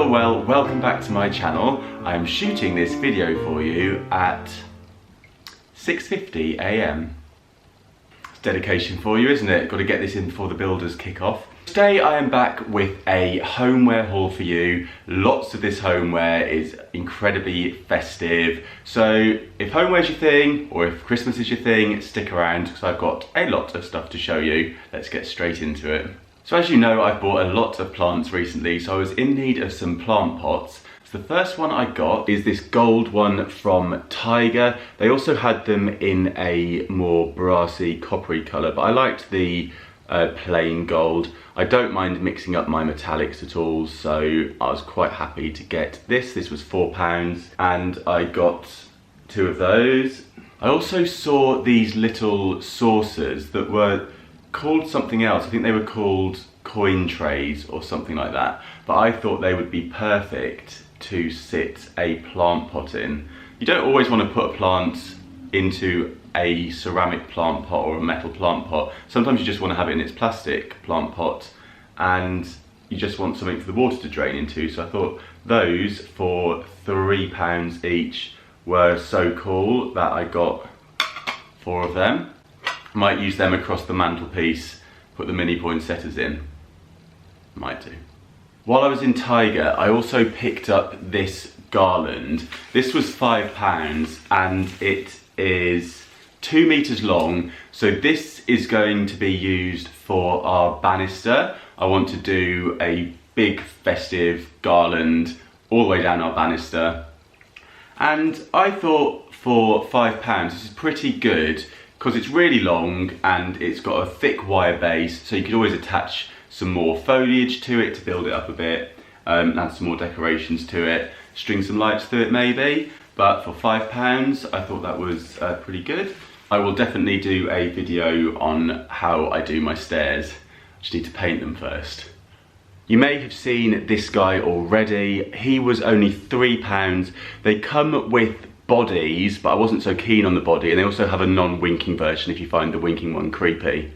Well, welcome back to my channel. I'm shooting this video for you at 6:50 AM. It's dedication for you, isn't it? Got to get this in before the builders kick off. Today I am back with a homeware haul for you. Lots of this homeware is incredibly festive. So if homeware's your thing, or if Christmas is your thing, stick around because I've got a lot of stuff to show you. Let's get straight into it. So as you know, I've bought a lot of plants recently, so I was in need of some plant pots. So the first one I got is this gold one from Tiger. They also had them in a more brassy, coppery colour, but I liked the plain gold. I don't mind mixing up my metallics at all, so I was quite happy to get this. This was £4 and I got 2 of those. I also saw these little saucers that were called something else. I think they were called coin trays or something like that, but I thought they would be perfect to sit a plant pot in. You don't always want to put a plant into a ceramic plant pot or a metal plant pot. Sometimes you just want to have it in its plastic plant pot and you just want something for the water to drain into. So I thought those for £3 each were so cool that I got 4 of them. Might use them across the mantelpiece, put the mini poinsettias in. Might do. While I was in Tiger, I also picked up this garland. This was £5 and it is 2 meters long. So this is going to be used for our banister. I want to do a big festive garland all the way down our banister. And I thought for £5, this is pretty good, because it's really long and it's got a thick wire base, so you could always attach some more foliage to it to build it up a bit, add some more decorations to it, string some lights through it maybe, but for £5 I thought that was pretty good. I will definitely do a video on how I do my stairs. I just need to paint them first. You may have seen this guy already. He was only £3. They come with bodies, but I wasn't so keen on the body, and they also have a non-winking version if you find the winking one creepy,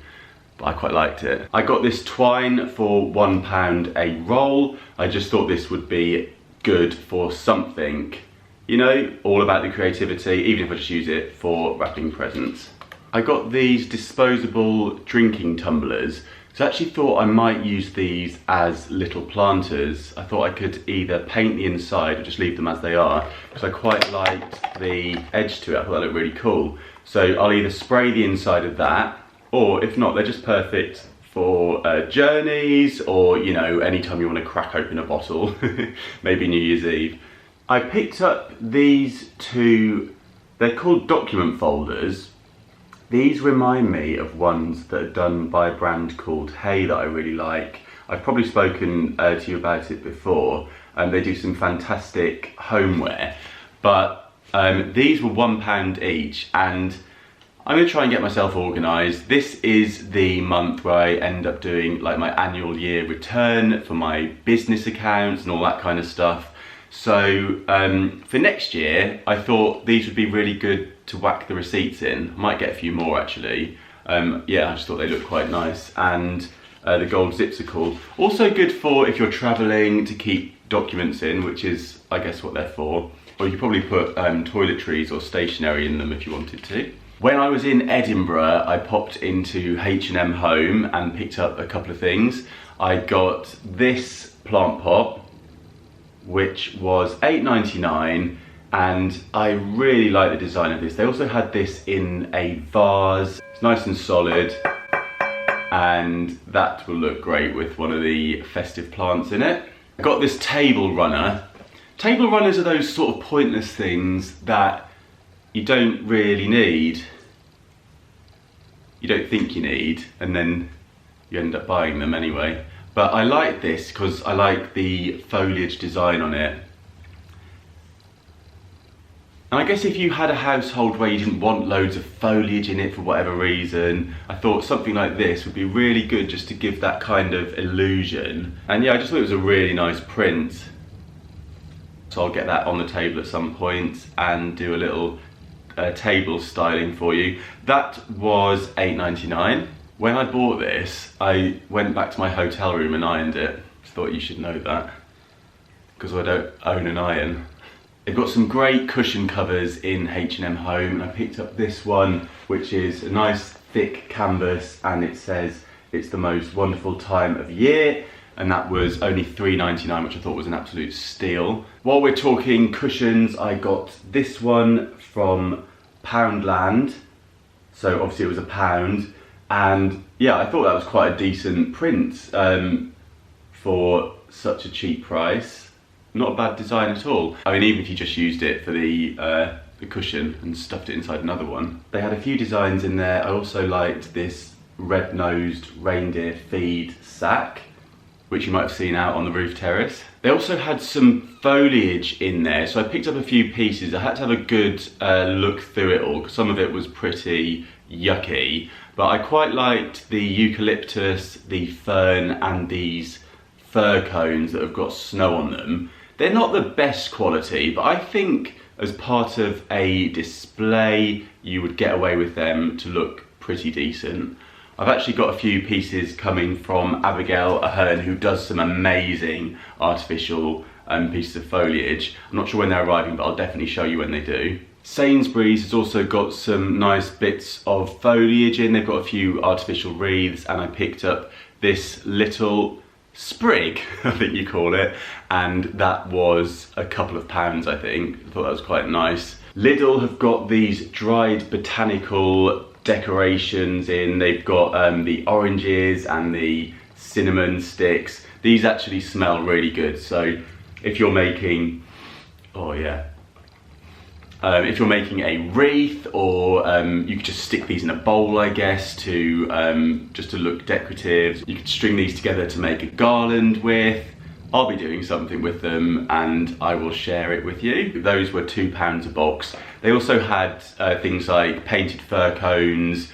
but I quite liked it. I got this twine for £1 a roll. I just thought this would be good for something, you know, all about the creativity, even if I just use it for wrapping presents. I got these disposable drinking tumblers. So I actually thought I might use these as little planters. I thought I could either paint the inside or just leave them as they are, because I quite liked the edge to it. I thought that looked really cool. So I'll either spray the inside of that, or if not, they're just perfect for journeys, or, you know, anytime you want to crack open a bottle, maybe New Year's Eve. I picked up these 2, they're called document folders. These remind me of ones that are done by a brand called Hey that I really like. I've probably spoken to you about it before, and they do some fantastic homeware. But these were £1 each, and I'm gonna try and get myself organised. This is the month where I end up doing like my annual year return for my business accounts and all that kind of stuff. So for next year, I thought these would be really good to whack the receipts in. I might get a few more actually. Yeah, I just thought they looked quite nice, and the gold zips are cool. Also good for if you're travelling to keep documents in, which is, I guess, what they're for. Or you could probably put toiletries or stationery in them if you wanted to. When I was in Edinburgh, I popped into H&M Home and picked up a couple of things. I got this plant pot, which was £8.99, and I really like the design of this. They also had this in a vase. It's nice and solid, and that will look great with one of the festive plants in it. I got this table runner. Table runners are those sort of pointless things that you don't really need. You don't think you need, and then you end up buying them anyway. But I like this because I like the foliage design on it. And I guess if you had a household where you didn't want loads of foliage in it for whatever reason, I thought something like this would be really good just to give that kind of illusion. And yeah, I just thought it was a really nice print. So I'll get that on the table at some point and do a little table styling for you. That was £8.99. When I bought this, I went back to my hotel room and ironed it. Just thought you should know that. because I don't own an iron. They've got some great cushion covers in H&M Home, and I picked up this one, which is a nice thick canvas, and it says it's the most wonderful time of year, and that was only £3.99, which I thought was an absolute steal. While we're talking cushions, I got this one from Poundland, so obviously it was £1, and yeah, I thought that was quite a decent print for such a cheap price. Not a bad design at all. I mean, even if you just used it for the cushion and stuffed it inside another one. They had a few designs in there. I also liked this red-nosed reindeer feed sack, which you might have seen out on the roof terrace. They also had some foliage in there, so I picked up a few pieces. I had to have a good look through it all, because some of it was pretty yucky, but I quite liked the eucalyptus, the fern, and these fir cones that have got snow on them. They're not the best quality, but I think as part of a display, you would get away with them to look pretty decent. I've actually got a few pieces coming from Abigail Ahern, who does some amazing artificial pieces of foliage. I'm not sure when they're arriving, but I'll definitely show you when they do. Sainsbury's has also got some nice bits of foliage in. They've got a few artificial wreaths, and I picked up this little sprig, I think you call it, and that was a couple of pounds, I think. I thought that was quite nice. Lidl have got these dried botanical decorations in. They've got the oranges and the cinnamon sticks. These actually smell really good, so if you're making, if you're making a wreath, or you could just stick these in a bowl, I guess, to just to look decorative. You could string these together to make a garland with. I'll be doing something with them, and I will share it with you. Those were £2 a box. They also had things like painted fir cones,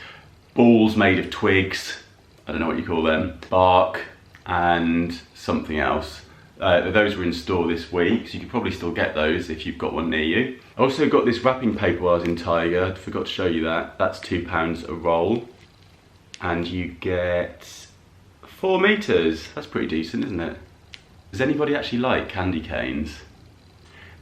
balls made of twigs, I don't know what you call them, bark, and something else. Those were in store this week, so you could probably still get those if you've got one near you. I also got this wrapping paper while I was in Tiger. I forgot to show you that. That's £2 a roll, and you get 4 meters. That's pretty decent, isn't it? Does anybody actually like candy canes?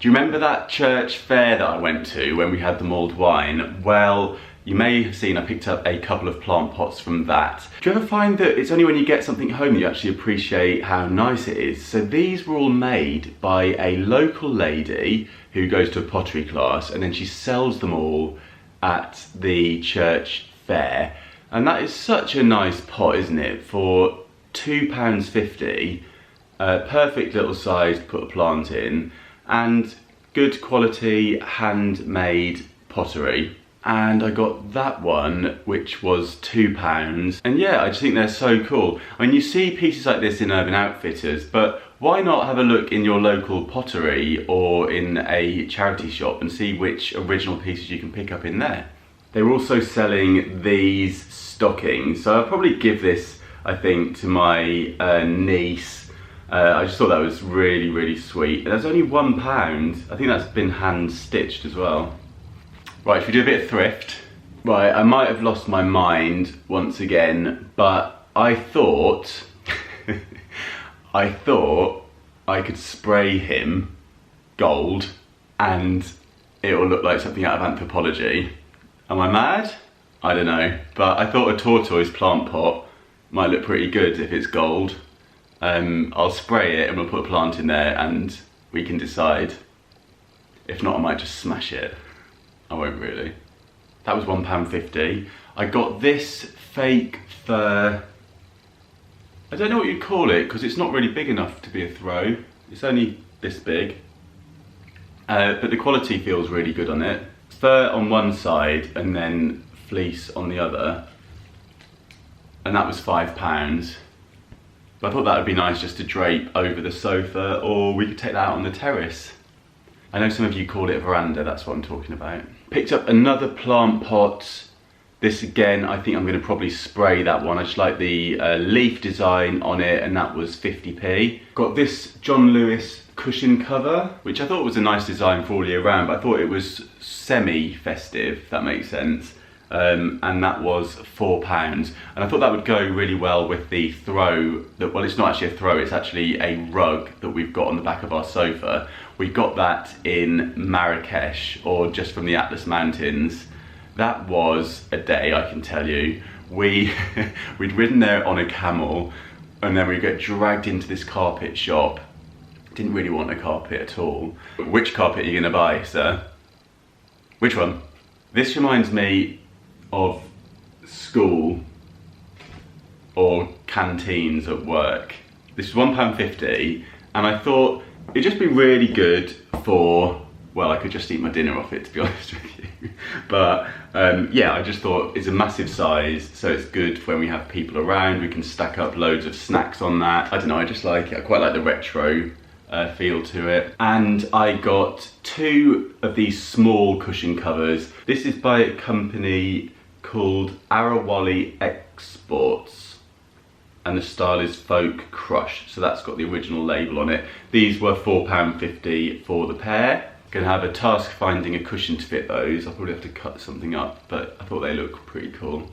Do you remember that church fair that I went to when we had the mulled wine? Well, you may have seen I picked up a couple of plant pots from that. Do you ever find that it's only when you get something home that you actually appreciate how nice it is? So these were all made by a local lady who goes to a pottery class, and then she sells them all at the church fair. And that is such a nice pot, isn't it? For £2.50, perfect little size to put a plant in, and good quality handmade pottery. And I got that one, which was £2. And yeah, I just think they're so cool. I mean, you see pieces like this in Urban Outfitters, but why not have a look in your local pottery or in a charity shop and see which original pieces you can pick up in there? They were also selling these stockings, so I'll probably give this, I think, to my niece. I just thought that was really, really sweet. And that's only £1. I think that's been hand stitched as well. Right, should we do a bit of thrift? Right, I might have lost my mind once again, but I thought I could spray him gold and it will look like something out of Anthropology. Am I mad? I don't know, but I thought a tortoise plant pot might look pretty good if it's gold. I'll spray it and we'll put a plant in there and we can decide. If not, I might just smash it. I won't really. That was £1.50. I got this fake fur. I don't know what you'd call it because it's not really big enough to be a throw. It's only this big. But the quality feels really good on it. Fur on one side and then fleece on the other. And that was £5. But I thought that would be nice just to drape over the sofa, or we could take that out on the terrace. I know some of you call it a veranda, that's what I'm talking about. Picked up another plant pot. This again, I think I'm going to probably spray that one. I just like the leaf design on it, and that was 50p. Got this John Lewis cushion cover, which I thought was a nice design for all year round, but I thought it was semi-festive, if that makes sense. and that was £4. And I thought that would go really well with the throw, well, it's not actually a throw, it's actually a rug that we've got on the back of our sofa. We got that in Marrakesh, or just from the Atlas Mountains. That was a day, I can tell you. We'd ridden there on a camel, and then we got dragged into this carpet shop. Didn't really want a carpet at all. Which carpet are you gonna buy, sir? Which one? This reminds me of school or canteens at work. This is £1.50, and I thought it'd just be really good for, well, I could just eat my dinner off it, to be honest with you. But yeah, I just thought it's a massive size, so it's good when we have people around. We can stack up loads of snacks on that. I don't know, I just like it. I quite like the retro feel to it. And I got 2 of these small cushion covers. This is by a company called Arawali Exports, and the style is Folk Crush, so that's got the original label on it. These were £4.50 for the pair. Gonna have a task finding a cushion to fit those. I'll probably have to cut something up, but I thought they look pretty cool.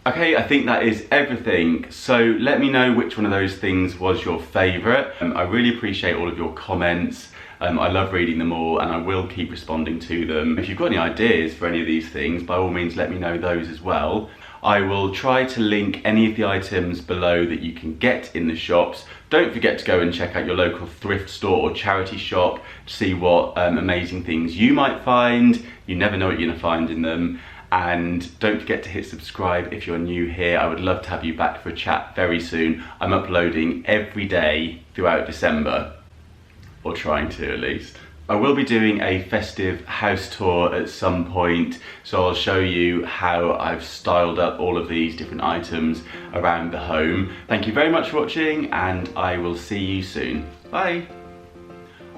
Okay, I think that is everything. So let me know which one of those things was your favourite. I really appreciate all of your comments. I love reading them all, and I will keep responding to them. If you've got any ideas for any of these things, by all means let me know those as well. I will try to link any of the items below that you can get in the shops. Don't forget to go and check out your local thrift store or charity shop to see what amazing things you might find. You never know what you're gonna find in them. And don't forget to hit subscribe if you're new here. I would love to have you back for a chat very soon. I'm uploading every day throughout December, or trying to at least. I will be doing a festive house tour at some point, so I'll show you how I've styled up all of these different items around the home. Thank you very much for watching, and I will see you soon. Bye.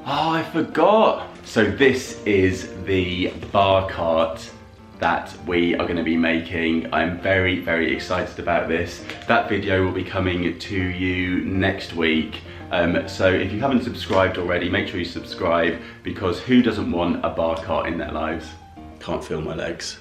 Oh, I forgot. So this is the bar cart that we are going to be making. I'm very, very excited about this. That video will be coming to you next week. So if you haven't subscribed already, make sure you subscribe, because who doesn't want a bar cart in their lives? Can't feel my legs.